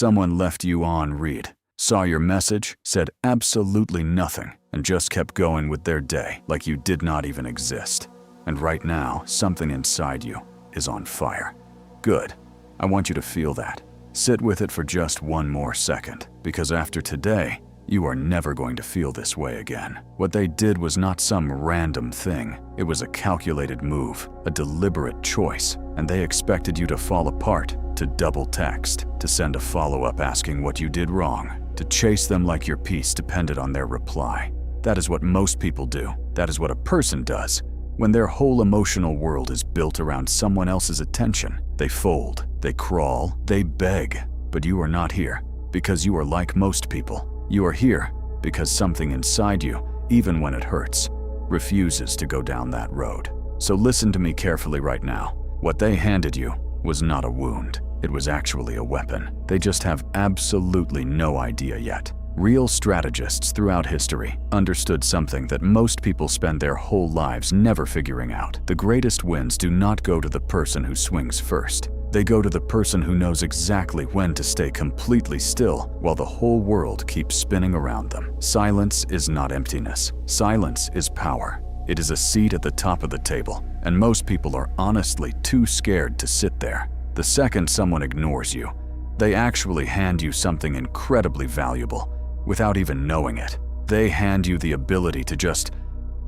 Someone left you on read, saw your message, said absolutely nothing, and just kept going with their day like you did not even exist. And right now, something inside you is on fire. Good. I want you to feel that. Sit with it for just one more second, because after today, you are never going to feel this way again. What they did was not some random thing. It was a calculated move, a deliberate choice, and they expected you to fall apart, to double text, to send a follow-up asking what you did wrong, to chase them like your peace depended on their reply. That is what most people do. That is what a person does. When their whole emotional world is built around someone else's attention, they fold, they crawl, they beg. But you are not here because you are like most people. You are here because something inside you, even when it hurts, refuses to go down that road. So listen to me carefully right now. What they handed you was not a wound. It was actually a weapon. They just have absolutely no idea yet. Real strategists throughout history understood something that most people spend their whole lives never figuring out. The greatest wins do not go to the person who swings first. They go to the person who knows exactly when to stay completely still while the whole world keeps spinning around them. Silence is not emptiness. Silence is power. It is a seat at the top of the table, and most people are honestly too scared to sit there. The second someone ignores you, they actually hand you something incredibly valuable without even knowing it. They hand you the ability to just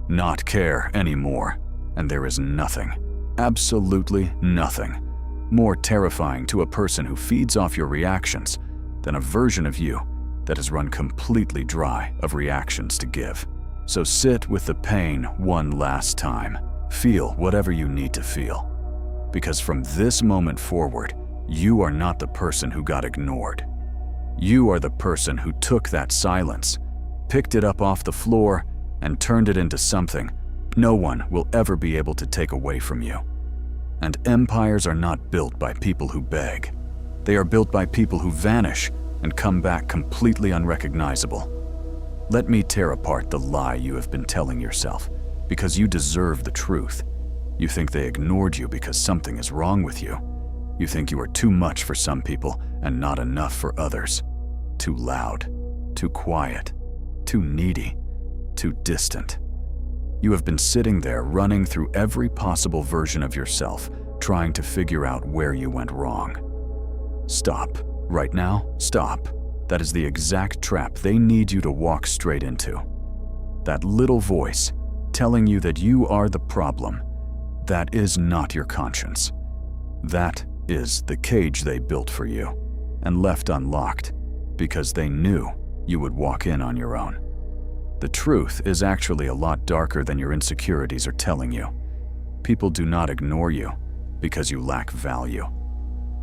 not care anymore, and there is nothing, absolutely nothing, more terrifying to a person who feeds off your reactions than a version of you that has run completely dry of reactions to give. So sit with the pain one last time. Feel whatever you need to feel. Because from this moment forward, you are not the person who got ignored. You are the person who took that silence, picked it up off the floor, and turned it into something no one will ever be able to take away from you. And empires are not built by people who beg. They are built by people who vanish and come back completely unrecognizable. Let me tear apart the lie you have been telling yourself, because you deserve the truth. You think they ignored you because something is wrong with you. You think you are too much for some people and not enough for others. Too loud, too quiet, too needy, too distant. You have been sitting there running through every possible version of yourself, trying to figure out where you went wrong. Stop. Right now, stop. That is the exact trap they need you to walk straight into. That little voice telling you that you are the problem, that is not your conscience. That is the cage they built for you and left unlocked because they knew you would walk in on your own. The truth is actually a lot darker than your insecurities are telling you. People do not ignore you because you lack value.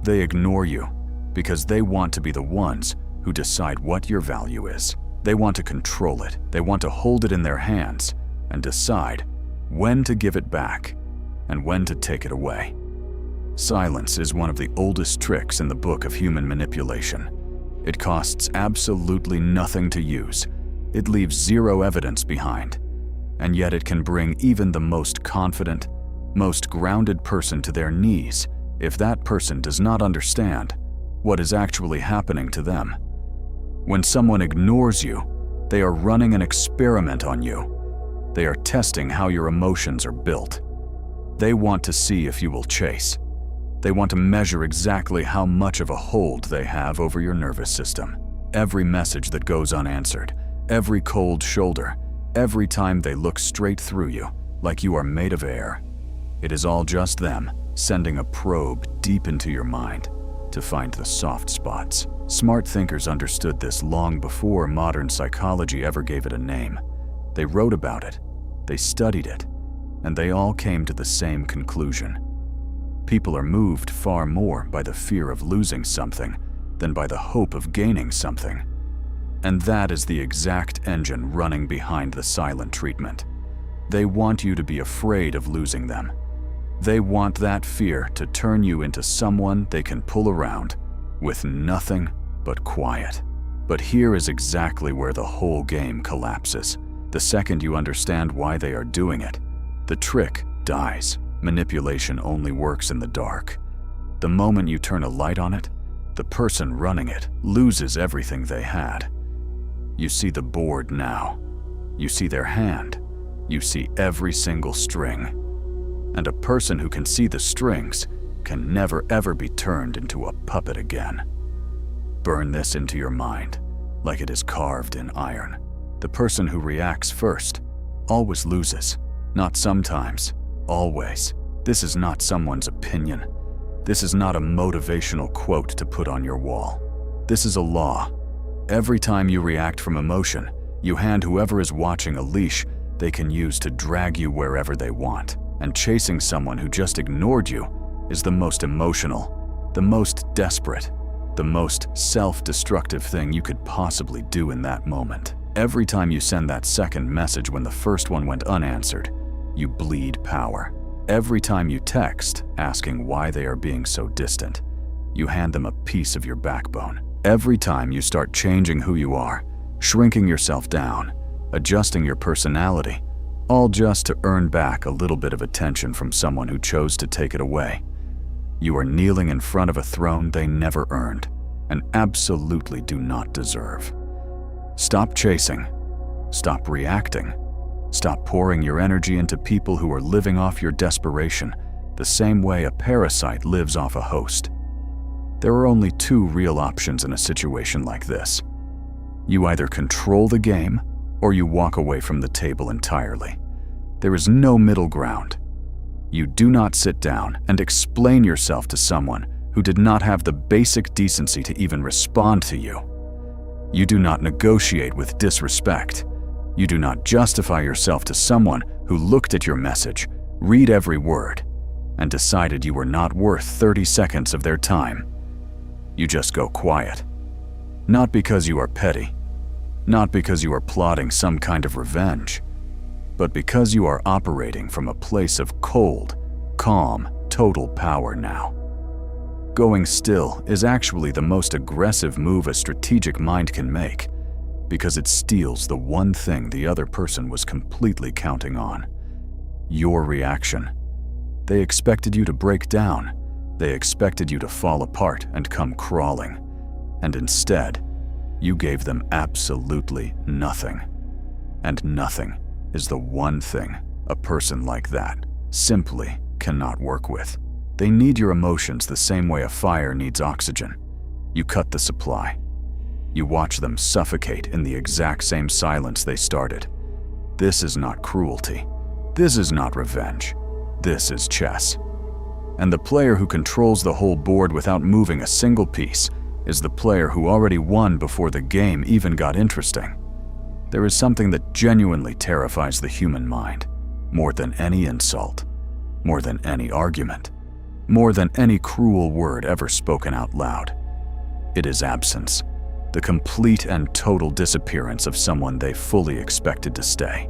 They ignore you because they want to be the ones who decide what your value is. They want to control it. They want to hold it in their hands and decide when to give it back and when to take it away. Silence is one of the oldest tricks in the book of human manipulation. It costs absolutely nothing to use. It leaves zero evidence behind, and yet it can bring even the most confident, most grounded person to their knees if that person does not understand what is actually happening to them. When someone ignores you, they are running an experiment on you. They are testing how your emotions are built. They want to see if you will chase. They want to measure exactly how much of a hold they have over your nervous system. Every message that goes unanswered, every cold shoulder, every time they look straight through you, like you are made of air. It is all just them sending a probe deep into your mind to find the soft spots. Smart thinkers understood this long before modern psychology ever gave it a name. They wrote about it, they studied it, and they all came to the same conclusion. People are moved far more by the fear of losing something than by the hope of gaining something. And that is the exact engine running behind the silent treatment. They want you to be afraid of losing them. They want that fear to turn you into someone they can pull around with nothing but quiet. But here is exactly where the whole game collapses. The second you understand why they are doing it, the trick dies. Manipulation only works in the dark. The moment you turn a light on it, The person running it loses everything they had. You see the board now. You see their hand. You see every single string. And a person who can see the strings can never ever be turned into a puppet again. Burn this into your mind, like it is carved in iron. The person who reacts first always loses. Not sometimes, always. This is not someone's opinion. This is not a motivational quote to put on your wall. This is a law. Every time you react from emotion, you hand whoever is watching a leash they can use to drag you wherever they want. And chasing someone who just ignored you is the most emotional, the most desperate, the most self-destructive thing you could possibly do in that moment. Every time you send that second message when the first one went unanswered, you bleed power. Every time you text asking why they are being so distant, you hand them a piece of your backbone. Every time you start changing who you are, shrinking yourself down, adjusting your personality, all just to earn back a little bit of attention from someone who chose to take it away, you are kneeling in front of a throne they never earned and absolutely do not deserve. Stop chasing. Stop reacting. Stop pouring your energy into people who are living off your desperation the same way a parasite lives off a host. There are only two real options in a situation like this. You either control the game or you walk away from the table entirely. There is no middle ground. You do not sit down and explain yourself to someone who did not have the basic decency to even respond to you. You do not negotiate with disrespect. You do not justify yourself to someone who looked at your message, read every word, and decided you were not worth 30 seconds of their time. You just go quiet. Not because you are petty, not because you are plotting some kind of revenge, but because you are operating from a place of cold, calm, total power now. Going still is actually the most aggressive move a strategic mind can make, because it steals the one thing the other person was completely counting on: your reaction. They expected you to break down. They expected you to fall apart and come crawling. And instead, you gave them absolutely nothing. And nothing is the one thing a person like that simply cannot work with. They need your emotions the same way a fire needs oxygen. You cut the supply. You watch them suffocate in the exact same silence they started. This is not cruelty. This is not revenge. This is chess. And the player who controls the whole board without moving a single piece is the player who already won before the game even got interesting. There is something that genuinely terrifies the human mind, more than any insult, more than any argument, more than any cruel word ever spoken out loud. It is absence, the complete and total disappearance of someone they fully expected to stay.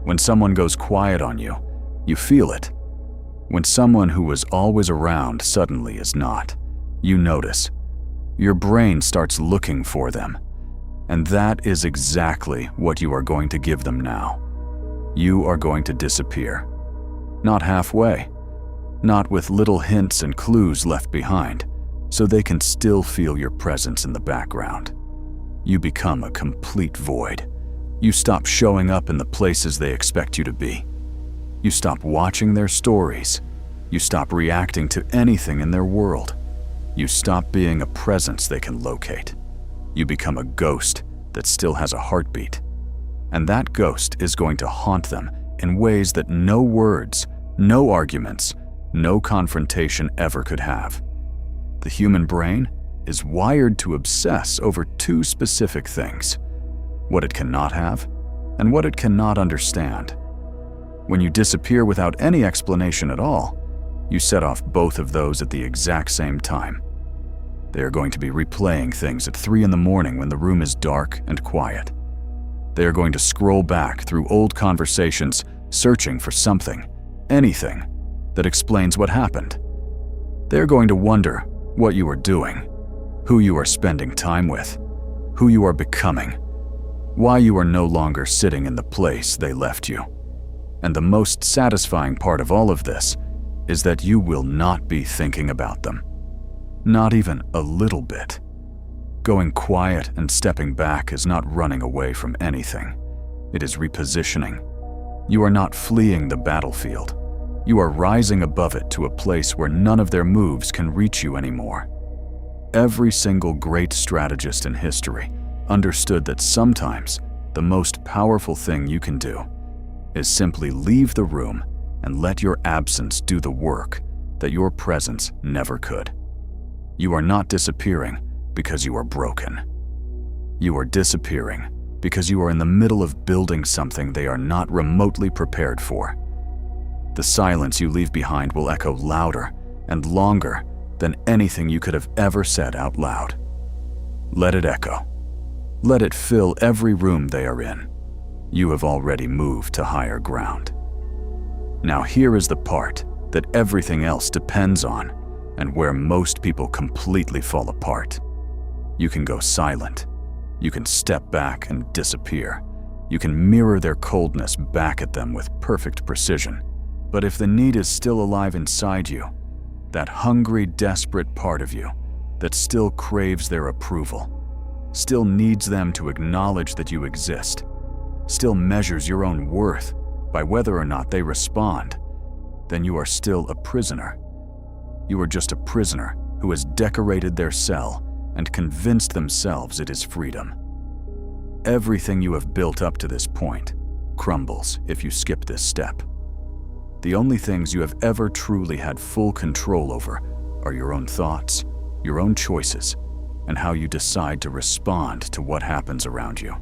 When someone goes quiet on you, you feel it. When someone who was always around suddenly is not, you notice. Your brain starts looking for them. And that is exactly what you are going to give them now. You are going to disappear. Not halfway. Not with little hints and clues left behind, so they can still feel your presence in the background. You become a complete void. You stop showing up in the places they expect you to be. You stop watching their stories. You stop reacting to anything in their world. You stop being a presence they can locate. You become a ghost that still has a heartbeat. And that ghost is going to haunt them in ways that no words, no arguments, no confrontation ever could have. The human brain is wired to obsess over two specific things: what it cannot have and what it cannot understand. When you disappear without any explanation at all, you set off both of those at the exact same time. They are going to be replaying things at 3 in the morning when the room is dark and quiet. They are going to scroll back through old conversations, searching for something, anything, that explains what happened. They are going to wonder what you are doing, who you are spending time with, who you are becoming, why you are no longer sitting in the place they left you. And the most satisfying part of all of this is that you will not be thinking about them. Not even a little bit. Going quiet and stepping back is not running away from anything. It is repositioning. You are not fleeing the battlefield. You are rising above it to a place where none of their moves can reach you anymore. Every single great strategist in history understood that sometimes the most powerful thing you can do is simply leave the room and let your absence do the work that your presence never could. You are not disappearing because you are broken. You are disappearing because you are in the middle of building something they are not remotely prepared for. The silence you leave behind will echo louder and longer than anything you could have ever said out loud. Let it echo. Let it fill every room they are in. You have already moved to higher ground. Now here is the part that everything else depends on, and where most people completely fall apart. You can go silent. You can step back and disappear. You can mirror their coldness back at them with perfect precision. But if the need is still alive inside you, that hungry, desperate part of you that still craves their approval, still needs them to acknowledge that you exist, still measures your own worth by whether or not they respond, then you are still a prisoner. You are just a prisoner who has decorated their cell and convinced themselves it is freedom. Everything you have built up to this point crumbles if you skip this step. The only things you have ever truly had full control over are your own thoughts, your own choices, and how you decide to respond to what happens around you.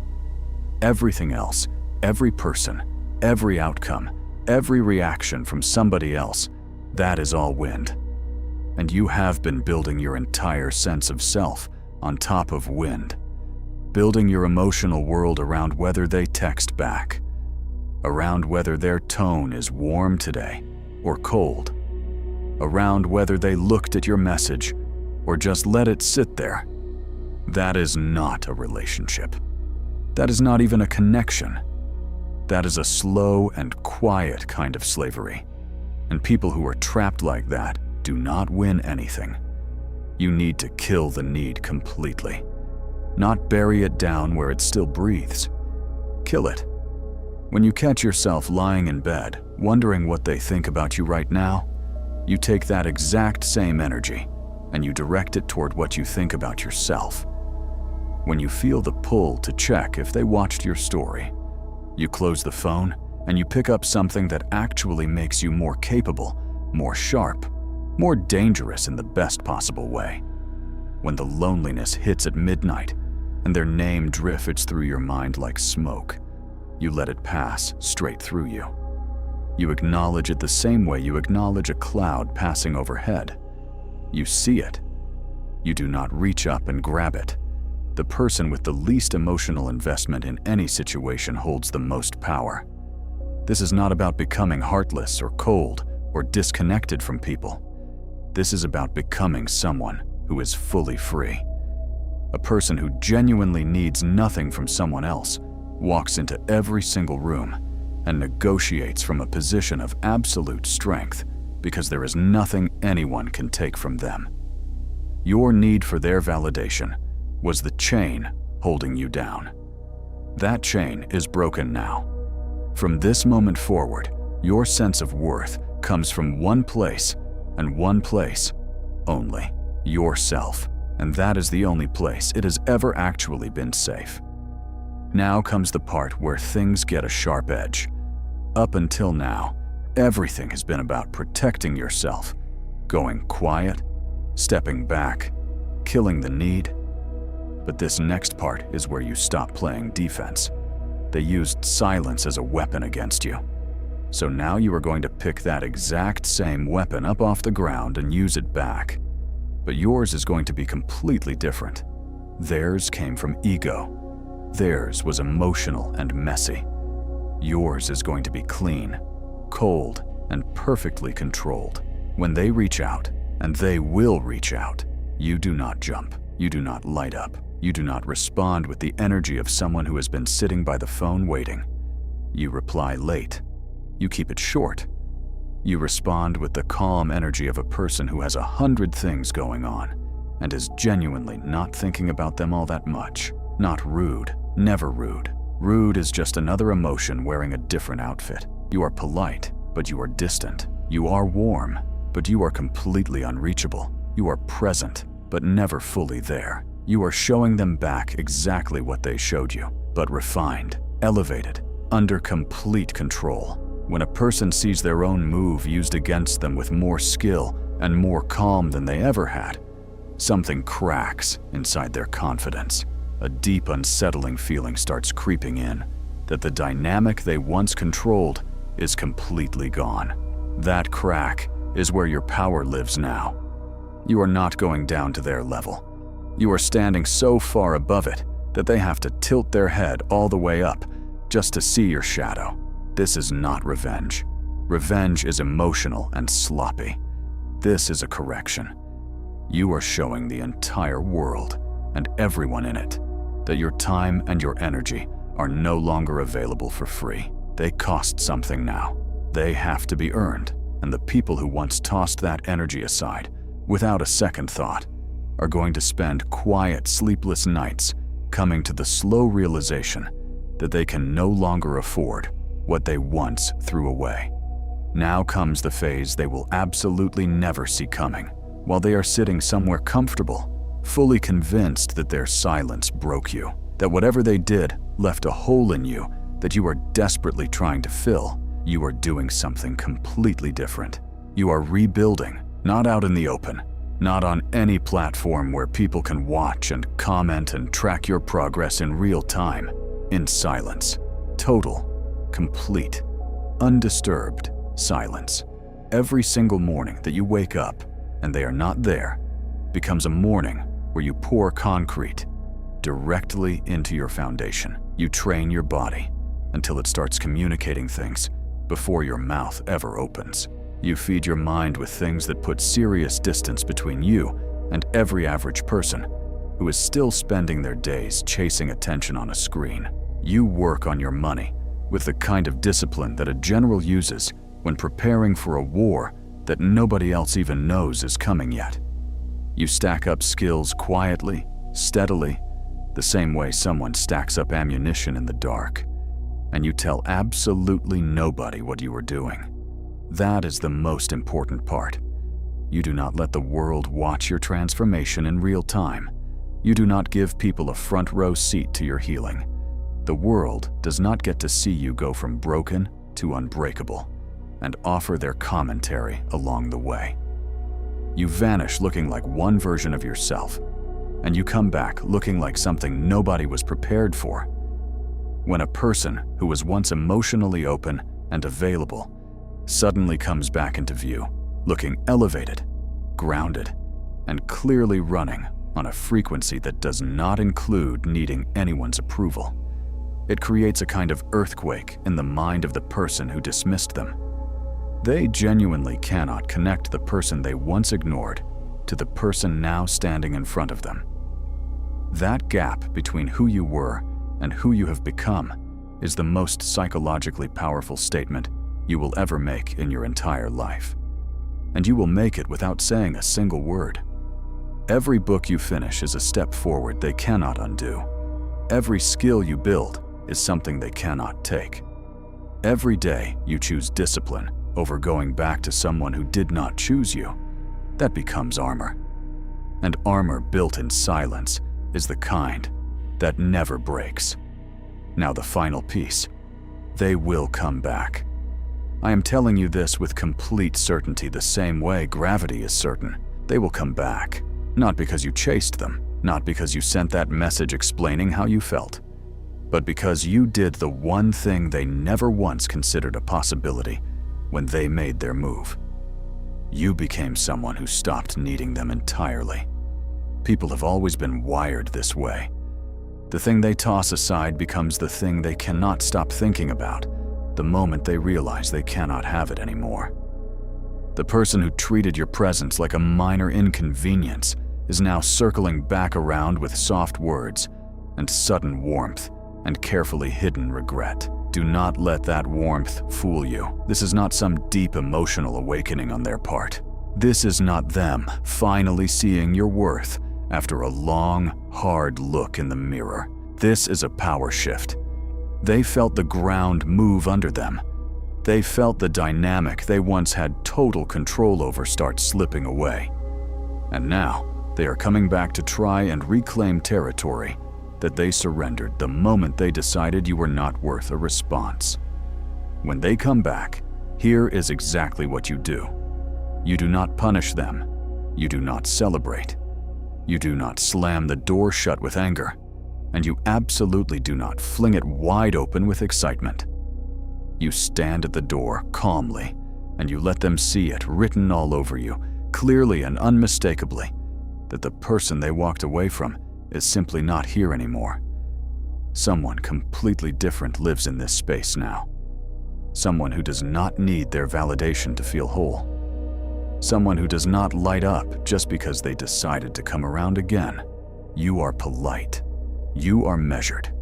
Everything else, every person, every outcome, every reaction from somebody else, that is all wind. And you have been building your entire sense of self on top of wind, building your emotional world around whether they text back, around whether their tone is warm today or cold, around whether they looked at your message or just let it sit there. That is not a relationship. That is not even a connection. That is a slow and quiet kind of slavery. And people who are trapped like that do not win anything. You need to kill the need completely, not bury it down where it still breathes. Kill it. When you catch yourself lying in bed, wondering what they think about you right now, you take that exact same energy and you direct it toward what you think about yourself. When you feel the pull to check if they watched your story, you close the phone and you pick up something that actually makes you more capable, more sharp, more dangerous in the best possible way. When the loneliness hits at midnight and their name drifts through your mind like smoke, you let it pass straight through you. You acknowledge it the same way you acknowledge a cloud passing overhead. You see it. You do not reach up and grab it. The person with the least emotional investment in any situation holds the most power. This is not about becoming heartless or cold or disconnected from people. This is about becoming someone who is fully free. A person who genuinely needs nothing from someone else walks into every single room and negotiates from a position of absolute strength because there is nothing anyone can take from them. Your need for their validation was the chain holding you down. That chain is broken now. From this moment forward, your sense of worth comes from one place and one place only, yourself. And that is the only place it has ever actually been safe. Now comes the part where things get a sharp edge. Up until now, everything has been about protecting yourself, going quiet, stepping back, killing the need. But this next part is where you stop playing defense. They used silence as a weapon against you. So now you are going to pick that exact same weapon up off the ground and use it back. But yours is going to be completely different. Theirs came from ego. Theirs was emotional and messy. Yours is going to be clean, cold, and perfectly controlled. When they reach out, and they will reach out, you do not jump. You do not light up. You do not respond with the energy of someone who has been sitting by the phone waiting. You reply late. You keep it short. You respond with the calm energy of a person who has 100 things going on, and is genuinely not thinking about them all that much. Not rude, never rude. Rude is just another emotion wearing a different outfit. You are polite, but you are distant. You are warm, but you are completely unreachable. You are present, but never fully there. You are showing them back exactly what they showed you, but refined, elevated, under complete control. When a person sees their own move used against them with more skill and more calm than they ever had, something cracks inside their confidence. A deep, unsettling feeling starts creeping in, that the dynamic they once controlled is completely gone. That crack is where your power lives now. You are not going down to their level. You are standing so far above it that they have to tilt their head all the way up just to see your shadow. This is not revenge. Revenge is emotional and sloppy. This is a correction. You are showing the entire world and everyone in it that your time and your energy are no longer available for free. They cost something now. They have to be earned, and the people who once tossed that energy aside without a second thought are going to spend quiet, sleepless nights coming to the slow realization that they can no longer afford what they once threw away. Now comes the phase they will absolutely never see coming, while they are sitting somewhere comfortable, fully convinced that their silence broke you, that whatever they did left a hole in you that you are desperately trying to fill. You are doing something completely different. You are rebuilding, not out in the open, not on any platform where people can watch and comment and track your progress in real time. In silence. Total, complete, undisturbed silence. Every single morning that you wake up and they are not there becomes a morning where you pour concrete directly into your foundation. You train your body until it starts communicating things before your mouth ever opens. You feed your mind with things that put serious distance between you and every average person who is still spending their days chasing attention on a screen. You work on your money with the kind of discipline that a general uses when preparing for a war that nobody else even knows is coming yet. You stack up skills quietly, steadily, the same way someone stacks up ammunition in the dark, and you tell absolutely nobody what you are doing. That is the most important part. You do not let the world watch your transformation in real time. You do not give people a front row seat to your healing. The world does not get to see you go from broken to unbreakable and offer their commentary along the way. You vanish looking like one version of yourself, and you come back looking like something nobody was prepared for. When a person who was once emotionally open and available suddenly comes back into view, looking elevated, grounded, and clearly running on a frequency that does not include needing anyone's approval, it creates a kind of earthquake in the mind of the person who dismissed them. They genuinely cannot connect the person they once ignored to the person now standing in front of them. That gap between who you were and who you have become is the most psychologically powerful statement you will ever make in your entire life. And you will make it without saying a single word. Every book you finish is a step forward they cannot undo. Every skill you build is something they cannot take. Every day you choose discipline over going back to someone who did not choose you. That becomes armor. And armor built in silence is the kind that never breaks. Now the final piece. They will come back. I am telling you this with complete certainty, the same way gravity is certain. They will come back. Not because you chased them, not because you sent that message explaining how you felt, but because you did the one thing they never once considered a possibility when they made their move. You became someone who stopped needing them entirely. People have always been wired this way. The thing they toss aside becomes the thing they cannot stop thinking about the moment they realize they cannot have it anymore. The person who treated your presence like a minor inconvenience is now circling back around with soft words and sudden warmth and carefully hidden regret. Do not let that warmth fool you. This is not some deep emotional awakening on their part. This is not them finally seeing your worth after a long, hard look in the mirror. This is a power shift. They felt the ground move under them. They felt the dynamic they once had total control over start slipping away. And now, they are coming back to try and reclaim territory that they surrendered the moment they decided you were not worth a response. When they come back, here is exactly what you do. You do not punish them. You do not celebrate. You do not slam the door shut with anger. And you absolutely do not fling it wide open with excitement. You stand at the door calmly, and you let them see it written all over you, clearly and unmistakably, that the person they walked away from is simply not here anymore. Someone completely different lives in this space now. Someone who does not need their validation to feel whole. Someone who does not light up just because they decided to come around again. You are polite. You are measured.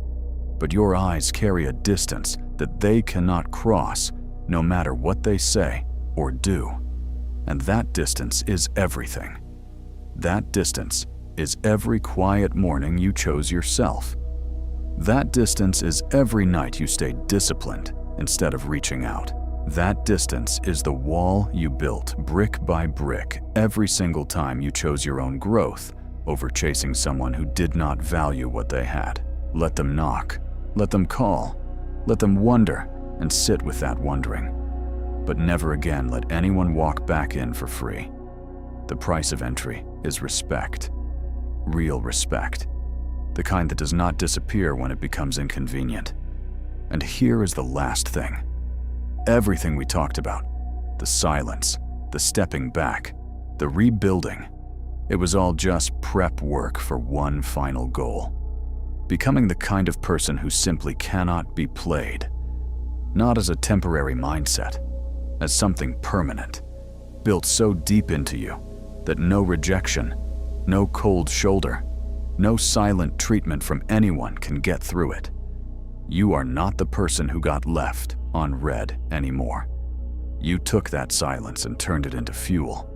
But your eyes carry a distance that they cannot cross, no matter what they say or do. And that distance is everything. That distance is every quiet morning you chose yourself. That distance is every night you stayed disciplined instead of reaching out. That distance is the wall you built brick by brick every single time you chose your own growth over chasing someone who did not value what they had. Let them knock. Let them call. Let them wonder and sit with that wondering. But never again let anyone walk back in for free. The price of entry is respect. Real respect. The kind that does not disappear when it becomes inconvenient. And here is the last thing. Everything we talked about, the silence, the stepping back, the rebuilding, it was all just prep work for one final goal. Becoming the kind of person who simply cannot be played. Not as a temporary mindset, as something permanent, built so deep into you that no rejection, no cold shoulder, no silent treatment from anyone can get through it. You are not the person who got left on red anymore. You took that silence and turned it into fuel.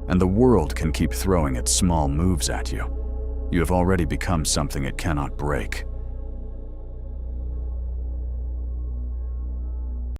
And the world can keep throwing its small moves at you. You have already become something it cannot break.